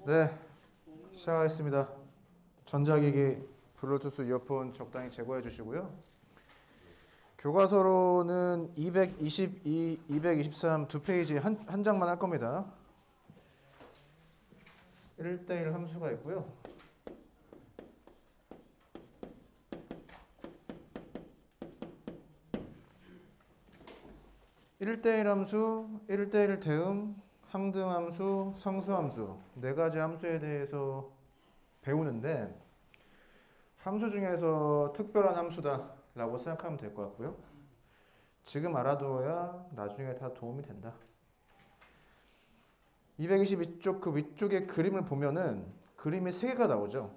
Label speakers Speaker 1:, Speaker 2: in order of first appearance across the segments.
Speaker 1: 네, 시작하겠습니다. 전자기기, 블루투스 이어폰 적당히 제거해 주시고요. 교과서로는 222, 223 두 페이지 한 장만 할 겁니다. 1대1 함수가 있고요. (1대1) 함수, (1대1) 대응, 항등함수, 상수함수 네 가지 함수에 대해서 배우는데 함수 중에서 특별한 함수다 라고 생각하면 될 것 같고요. 지금 알아두어야 나중에 다 도움이 된다. 222쪽 그 위쪽에 그림을 보면은 그림이 3개가 나오죠.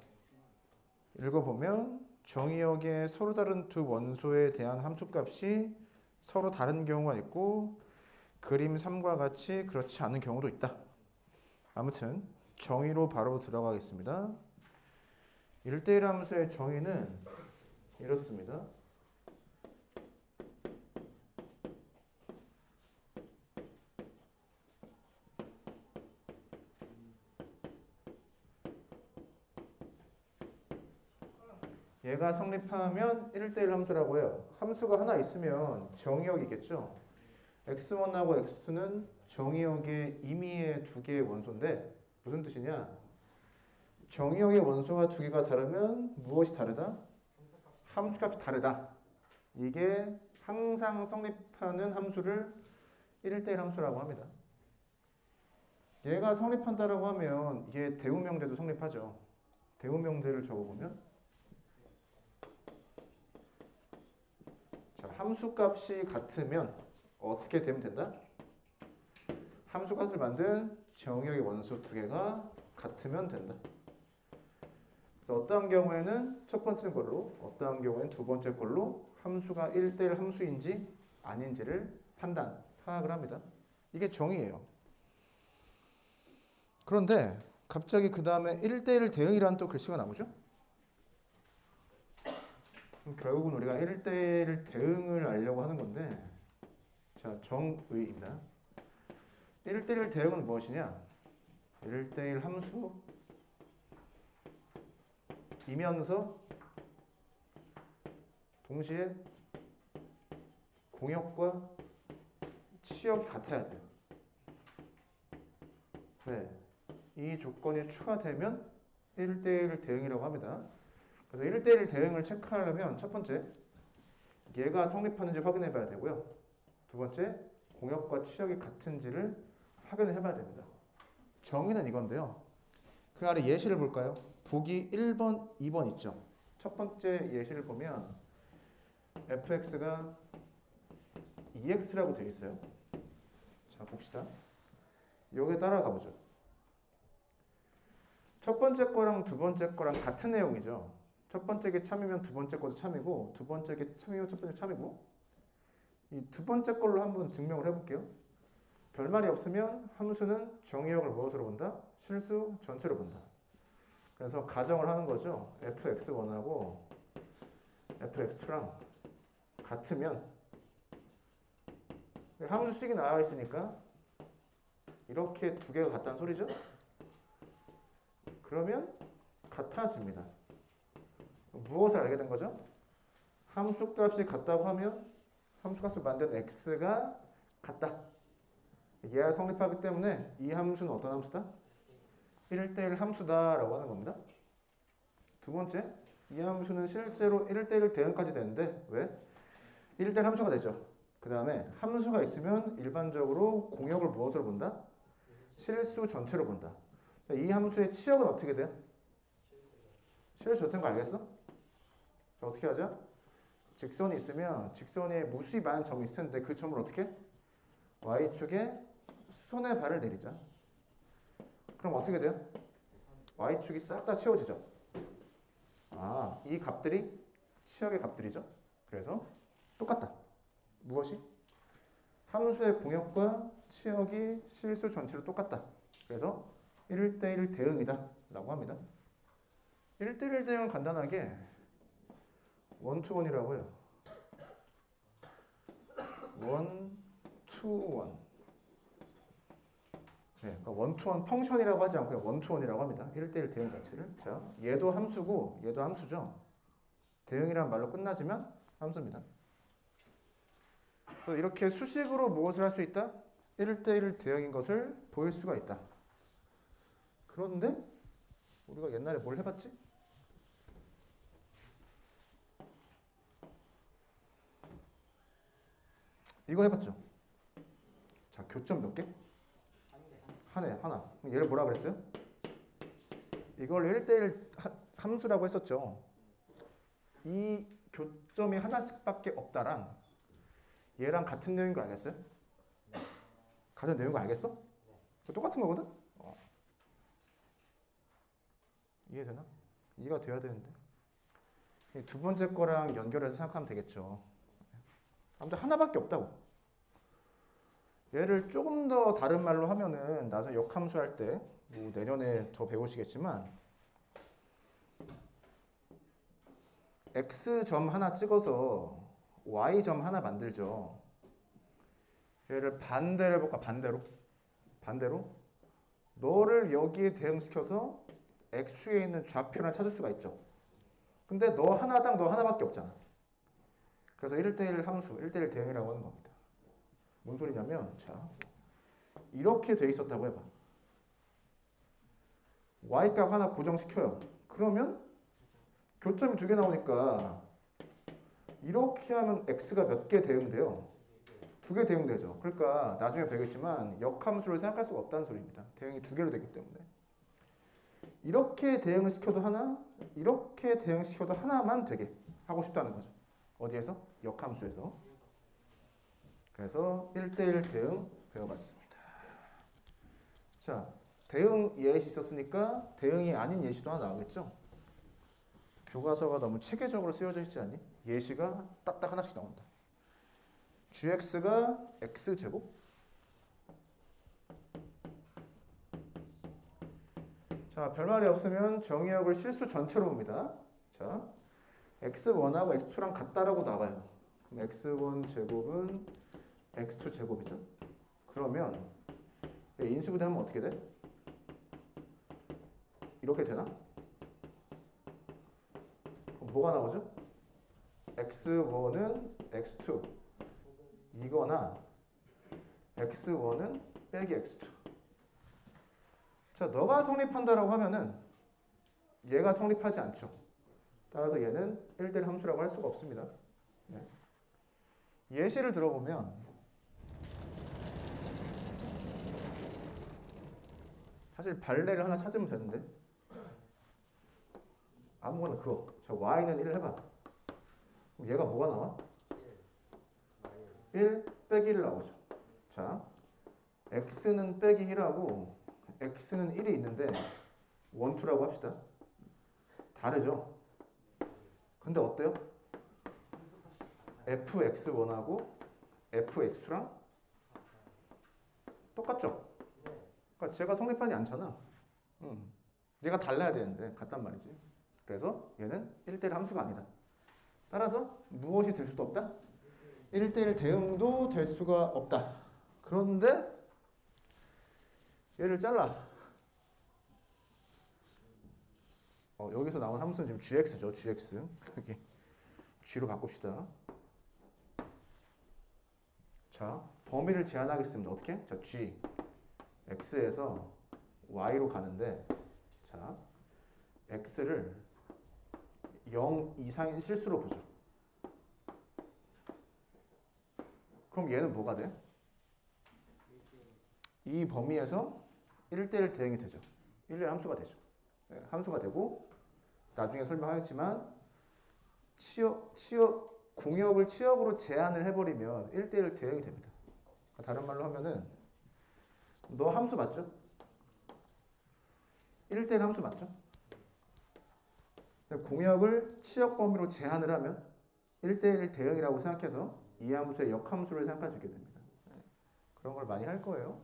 Speaker 1: 읽어보면 정의역에 서로 다른 두 원소에 대한 함수값이 서로 다른 경우가 있고 그림 3과 같이 그렇지 않은 경우도 있다. 아무튼 정의로 바로 들어가겠습니다. 1대1 함수의 정의는 이렇습니다. 얘가 성립하면 1대1 함수라고 해요. 함수가 하나 있으면 정의역이겠죠. x1하고 x2는 정의역의 임의의 두 개의 원소인데 무슨 뜻이냐? 정의역의 원소가 두 개가 다르면 무엇이 다르다? 함수값이 다르다. 이게 항상 성립하는 함수를 1대1 함수라고 합니다. 얘가 성립한다라고 하면 이게 대우명제도 성립하죠. 대우명제를 적어보면 자, 함수값이 같으면 어떻게 되면 된다? 함수값을 만든 정의역의 원소 두 개가 같으면 된다. 그래서 어떠한 경우에는 첫 번째 걸로, 어떠한 경우에는 두 번째 걸로 함수가 1대1 함수인지 아닌지를 파악을 합니다. 이게 정의예요. 그런데 갑자기 그 다음에 1대1 대응이라는 또 글씨가 나오죠? 결국은 우리가 1대1 대응을 알려고 하는 건데 자, 정의입니다. 1대1 대응은 무엇이냐? 1대1 함수이면서 동시에 공역과 치역이 같아야 돼요. 네, 이 조건이 추가되면 1대1 대응이라고 합니다. 그래서 1대1 대응을 체크하려면 첫 번째, 얘가 성립하는지 확인해 봐야 되고요. 두 번째, 공역과 치역이 같은지를 확인을 해봐야 됩니다. 정의는 이건데요. 그 아래 예시를 볼까요? 보기 1번, 2번 있죠. 첫 번째 예시를 보면 fx가 2x라고 되어 있어요. 자, 봅시다. 여기에 따라가 보죠. 첫 번째 거랑 두 번째 거랑 같은 내용이죠. 첫 번째 게 참이면 두 번째 것도 참이고 두 번째 게 참이면 첫 번째 참이고 이 두 번째 걸로 한번 증명을 해볼게요. 별말이 없으면 함수는 정의역을 무엇으로 본다? 실수 전체로 본다. 그래서 가정을 하는 거죠. fx1하고 fx2랑 같으면 함수식이 나와 있으니까 이렇게 두 개가 같다는 소리죠. 그러면 같아집니다. 무엇을 알게 된 거죠? 함수값이 같다고 하면 함수값을 만든 x가 같다. 얘가 성립하기 때문에 이 함수는 어떤 함수다? 1대1 함수다라고 하는 겁니다. 두 번째, 이 함수는 실제로 1대1 대응까지 되는데 왜? 1대1 함수가 되죠. 그 다음에 함수가 있으면 일반적으로 공역을 무엇으로 본다? 실수 전체로 본다. 이 함수의 치역은 어떻게 돼? 실수 전체인 거 알겠어? 자, 어떻게 하죠? 직선이 있으면 직선에 무수히 많은 점이 있을 텐데 그 점을 어떻게? y축에 수선의 발을 내리자. 그럼 어떻게 돼요? y축이 싹 다 채워지죠. 아, 이 값들이 치역의 값들이죠. 그래서 똑같다. 무엇이? 함수의 공역과 치역이 실수 전체로 똑같다. 그래서 1대1 대응이다 라고 합니다. 1대1 대응은 간단하게 원투원이라고 해요. 원, 투, 원. 네, 그러니까 원투원 펑션이라고 하지 않고 원투원이라고 합니다. 1대1 대응 자체를. 자, 얘도 함수고 얘도 함수죠. 대응이란 말로 끝나지만 함수입니다. 그래서 이렇게 수식으로 무엇을 할 수 있다? 1대1 대응인 것을 보일 수가 있다. 그런데 우리가 옛날에 뭘 해봤지? 이거 해봤죠? 자, 교점 몇 개? 하나. 얘를 뭐라 그랬어요? 이걸 1대1 함수라고 했었죠. 이 교점이 하나씩밖에 없다랑 얘랑 같은 내용인 거 알겠어요? 같은 내용인 거 알겠어? 똑같은 거거든? 이해되나? 이해가 돼야 되는데. 두 번째 거랑 연결해서 생각하면 되겠죠. 아무튼 하나밖에 없다고. 얘를 조금 더 다른 말로 하면은 나중에 역함수 할 때 뭐 내년에 더 배우시겠지만 x점 하나 찍어서 y점 하나 만들죠. 얘를 반대로 해볼까? 반대로 너를 여기에 대응시켜서 x축에 있는 좌표를 찾을 수가 있죠. 근데 너 하나당 너 하나밖에 없잖아. 그래서 1대1 함수, 1대1 대응이라고 하는 겁니다. 뭔 소리냐면, 자, 이렇게 돼 있었다고 해봐. y값 하나 고정시켜요. 그러면 교점이 2개 나오니까 이렇게 하면 x가 몇 개 대응돼요? 2개 대응되죠. 그러니까 나중에 배우겠지만 역함수를 생각할 수가 없다는 소리입니다. 대응이 2개로 되기 때문에. 이렇게 대응을 시켜도 하나, 이렇게 대응시켜도 하나만 되게 하고 싶다는 거죠. 어디에서? 역함수에서. 그래서 1대1 대응 배워봤습니다. 자, 대응 예시 있었으니까 대응이 아닌 예시도 하나 나오겠죠? 교과서가 너무 체계적으로 쓰여져 있지 않니? 예시가 딱딱 하나씩 나온다. gx가 x제곱? 자, 별말이 없으면 정의역을 실수 전체로 봅니다. 자, x1하고 x2랑 같다라고 나와요. 그럼 x1 제곱은 x2 제곱이죠. 그러면 인수분해하면 어떻게 돼? 이렇게 되나? 그럼 뭐가 나오죠? x1은 x2 이거나 x1은 빼기 x2. 자, 너가 성립한다라고 하면은 얘가 성립하지 않죠. 따라서 얘는 1대1 함수라고 할 수가 없습니다. 네. 예시를 들어보면 사실 발레를 하나 찾으면 되는데 아무거나 그거. 자, y는 1을 해봐. 그럼 얘가 뭐가 나와? 1 빼기 1 나오죠. 자, x는 빼기 1하고 x는 1이 있는데 원투라고 합시다. 다르죠? 근데 어때요? fx1하고 fx2랑 똑같죠? 그러니까 제가 성립하지 않잖아. 얘가 달라야 되는데 같단 말이지. 그래서 얘는 1대1 함수가 아니다. 따라서 무엇이 될 수도 없다? 1대1 대응도 될 수가 없다. 그런데 얘를 잘라. 여기서 나온 함수는 지금 gx죠. gx. 여기 g로 바꿉시다. 자, 범위를 제한하겠습니다. 어떻게? 자, g x에서 y로 가는데 자, x를 0 이상인 실수로 보죠. 그럼 얘는 뭐가 돼? 이 범위에서 1대1 대응이 되죠. 1대1 함수가 되죠. 네, 함수가 되고 나중에 설명하겠지만 공역을 치역으로 제한을 해버리면 1대1 대응이 됩니다. 다른 말로 하면은 너 함수 맞죠? 1대1 함수 맞죠? 공역을 치역 범위로 제한을 하면 1대1 대응이라고 생각해서 이 함수의 역함수를 생각할 수 있게 됩니다. 그런 걸 많이 할 거예요.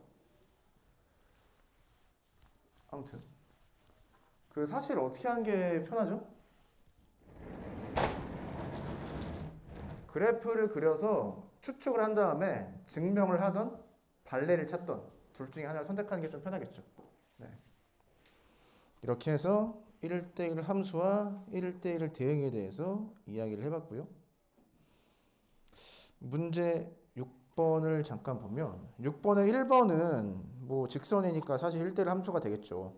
Speaker 1: 아무튼 그리고 사실 어떻게 하는 게 편하죠? 그래프를 그려서 추측을 한 다음에 증명을 하던 발레를 찾던 둘 중에 하나를 선택하는 게 좀 편하겠죠. 네. 이렇게 해서 1대1 함수와 1대1 대응에 대해서 이야기를 해봤고요. 문제 6번을 잠깐 보면 6번의 1번은 뭐 직선이니까 사실 1대1 함수가 되겠죠.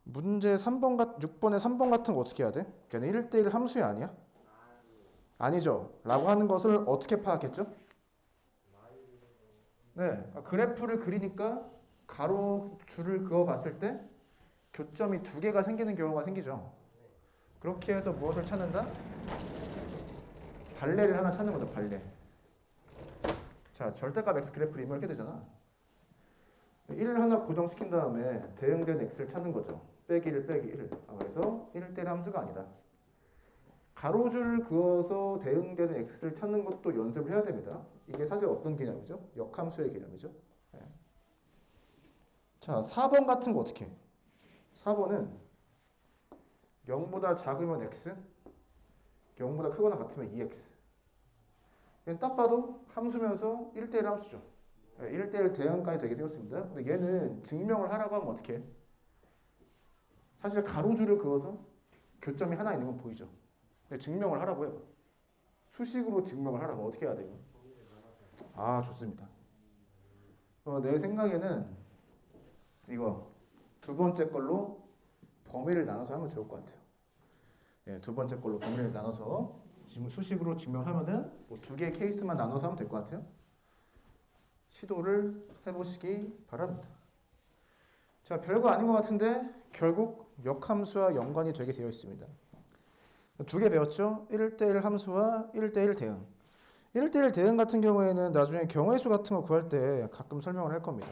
Speaker 1: 문제 6번의 3번 같은 거 어떻게 해야 돼? 걔는 1대1 함수야 아니야? 아니죠. 라고 하는 것을 어떻게 파악했죠? 네, 그래프를 그리니까 가로 줄을 그어 봤을 때 교점이 두 개가 생기는 경우가 생기죠. 그렇게 해서 무엇을 찾는다? 발레를 하나 찾는 거죠. 발레. 자, 절대값 x 그래프를 이렇게 되잖아. 1을 하나 고정시킨 다음에 대응된 x를 찾는 거죠. 빼기 1 빼기 1. 그래서 1대1 함수가 아니다. 가로줄을 그어서 대응되는 x를 찾는 것도 연습을 해야 됩니다. 이게 사실 어떤 개념이죠? 역함수의 개념이죠. 네. 자, 4번 같은 거 어떻게 해? 4번은 0보다 작으면 x, 0보다 크거나 같으면 2x. 얘는 딱 봐도 함수면서 1대1 함수죠. 1대1 대응까지 되게 생겼습니다. 근데 얘는 증명을 하라고 하면 어떻게 해? 사실 가로줄을 그어서 교점이 하나 있는 건 보이죠. 근데 증명을 하라고 해봐. 수식으로 증명을 하라고. 어떻게 해야 돼요? 아, 좋습니다. 내 생각에는 이거 두 번째 걸로 범위를 나눠서 하면 좋을 것 같아요. 예, 두 번째 걸로 범위를 나눠서 수식으로 증명하면은 뭐 두 개의 케이스만 나눠서 하면 될 것 같아요. 시도를 해보시기 바랍니다. 자, 별거 아닌 것 같은데 결국 역함수와 연관이 되게 되어 있습니다. 두 개 배웠죠? 1대1 함수와 1대1 대응. 1대1 대응 같은 경우에는 나중에 경우의 수 같은 거 구할 때 가끔 설명을 할 겁니다.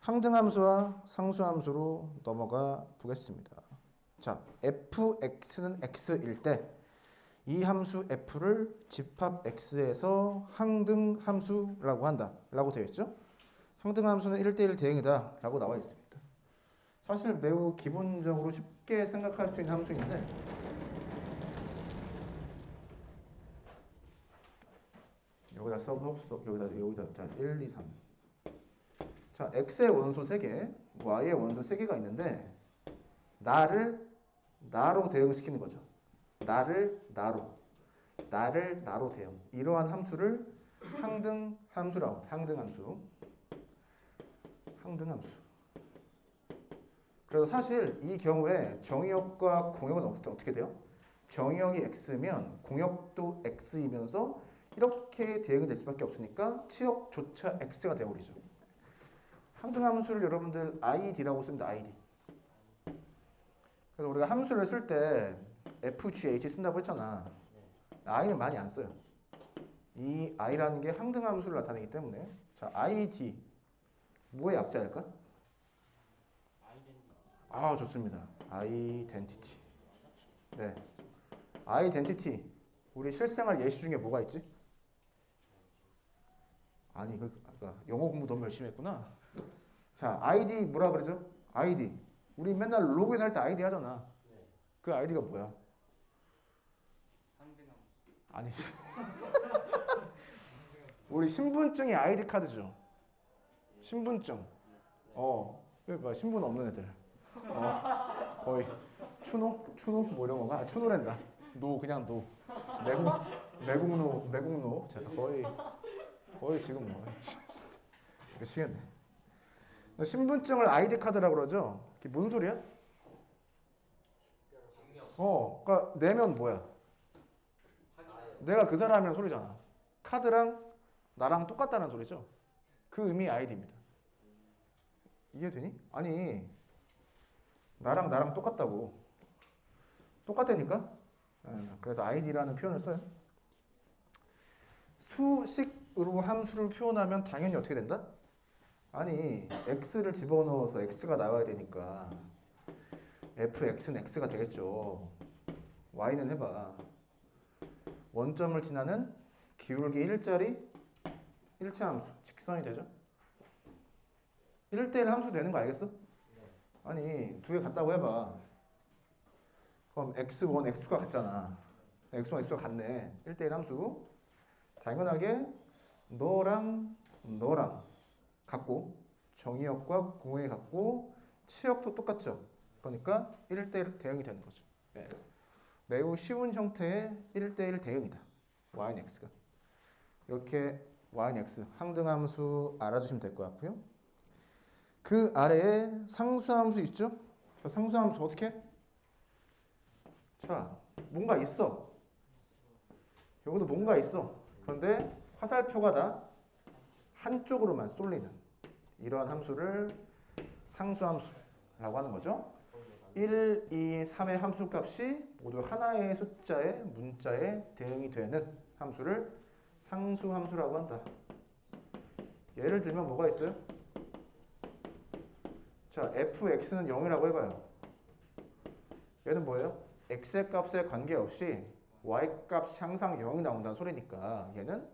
Speaker 1: 항등함수와 상수함수로 넘어가 보겠습니다. 자, fx는 x일 때 이 함수 f를 집합 x에서 항등함수라고 한다 라고 되어 있죠. 항등함수는 1대1 대응이다 라고 나와 있습니다. 사실 매우 기본적으로 쉽게 생각할 수 있는 함수인데 여기다 여기다 자, 1, 2, 3. 자, x의 원소 3개, y의 원소 3개가 있는데 나로 대응시키는 거죠. 나를 나로 대응. 이러한 함수를 항등함수라고. 항등함수. 그래서 사실 이 경우에 정의역과 공역은 어떻게 돼요? 정의역이 x면 공역도 x이면서 이렇게 대응이 될 수밖에 없으니까 치역조차 x가 되어버리죠. 항등함수를 여러분들 id라고 씁니다. id. 그래서 우리가 함수를 쓸 때 fgh 쓴다고 했잖아. i는 많이 안 써요. 이 i라는 게 항등함수를 나타내기 때문에 자, id 뭐의 약자일까? 아, 좋습니다. identity. 네, identity. 우리 실생활 예시 중에 뭐가 있지? 아니, 그러니까 영어 공부 너무 열심히 했구나. 자, ID 뭐라 그러죠? ID. 우리 맨날 로그인 할 때 ID 하잖아. 그 ID가 뭐야? 아니. 우리 신분증이 ID 카드죠. 신분증. 봐, 신분 없는 애들. 거의 추노 뭐 이런 건가? 추노랜다. 그냥 매국노. 자, 거의 지금 뭐 미치겠네. 신분증을 아이디 카드라고 그러죠. 그게 무슨 소리야? 그러니까 내면 뭐야? 내가 그 사람이란 소리잖아. 카드랑 나랑 똑같다는 소리죠. 그 의미 아이디입니다. 이해되니? 아니, 나랑 똑같다고. 똑같다니까? 그래서 아이디라는 표현을 써요. 수식으로 함수를 표현하면 당연히 어떻게 된다? 아니, x를 집어넣어서 x가 나와야 되니까 fx는 x가 되겠죠. y는 해봐. 원점을 지나는 기울기 1짜리 일체 함수, 직선이 되죠? 1대1 함수 되는 거 알겠어? 아니, 두 개 같다고 해봐. 그럼 x1, x2가 같잖아. x1, x2가 같네. 1대1 함수. 당연하게 너랑 같고 정의역과 공회의 같고 치역도 똑같죠. 그러니까 1대1 대응이 되는 거죠. 네. 매우 쉬운 형태의 1대1 대응이다. y는 x가. 이렇게 y는 x 항등함수 알아두시면 될 것 같고요. 그 아래에 상수함수 있죠? 자, 상수함수 어떻게 해? 자, 뭔가 있어. 여기도 뭔가 있어. 그런데 화살표가 다 한쪽으로만 쏠리는 이러한 함수를 상수함수라고 하는 거죠. 1, 2, 3의 함수값이 모두 하나의 숫자의 문자에 대응이 되는 함수를 상수함수라고 한다. 예를 들면 뭐가 있어요? 자, fx는 0이라고 해봐요. 얘는 뭐예요? x의 값에 관계없이 y 값이 항상 0이 나온다는 소리니까 얘는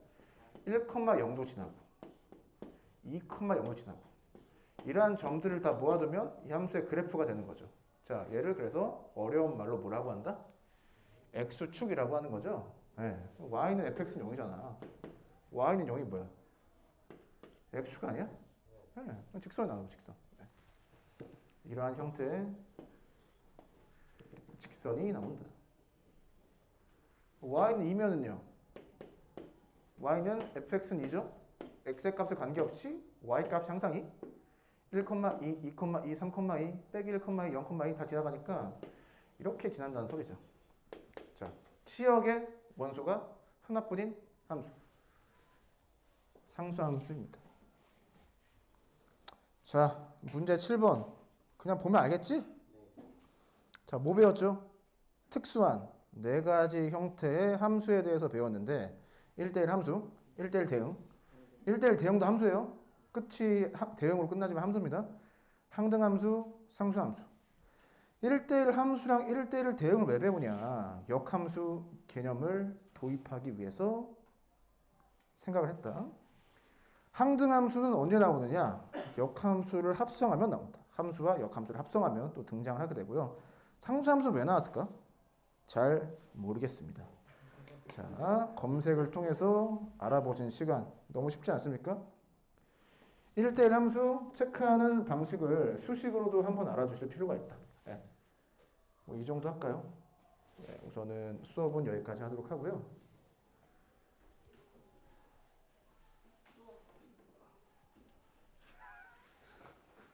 Speaker 1: 1,0도 지나고 2,0도 지나고 이러한 점들을 다 모아두면 이 함수의 그래프가 되는 거죠. 자, 얘를 그래서 어려운 말로 뭐라고 한다? x축이라고 하는 거죠. 네. y는 fx는 0이잖아. y는 0이 뭐야? x축 아니야? 네. 직선이 나오는 직선. 네. 이러한 형태의 직선이 나온다. y는 2면은요. y는 fx는 2죠. x의 값에 관계없이 y 값이 항상 2. 1,2, 2,2, 3,2, 빼기 1,2, 0,2 다 지나가니까 이렇게 지난다는 소리죠. 자, 치역의 원소가 하나뿐인 함수. 상수함수입니다. 자, 문제 7번. 그냥 보면 알겠지? 자, 뭐 배웠죠? 특수한 네 가지 형태의 함수에 대해서 배웠는데 1대1 함수, 1대1 대응. 1대1 대응도 함수예요. 끝이 대응으로 끝나지만 함수입니다. 항등함수, 상수함수. 1대1 함수랑 1대1 대응을 왜 배우냐? 역함수 개념을 도입하기 위해서 생각을 했다. 항등함수는 언제 나오느냐? 역함수를 합성하면 나온다. 함수와 역함수를 합성하면 또 등장을 하게 되고요. 상수함수는 왜 나왔을까? 잘 모르겠습니다. 자, 검색을 통해서 알아보신 시간 너무 쉽지 않습니까? 1대1 함수 체크하는 방식을 수식으로도 한번 알아두실 필요가 있다. 네. 뭐 이 정도 할까요? 네, 우선은 수업은 여기까지 하도록 하고요.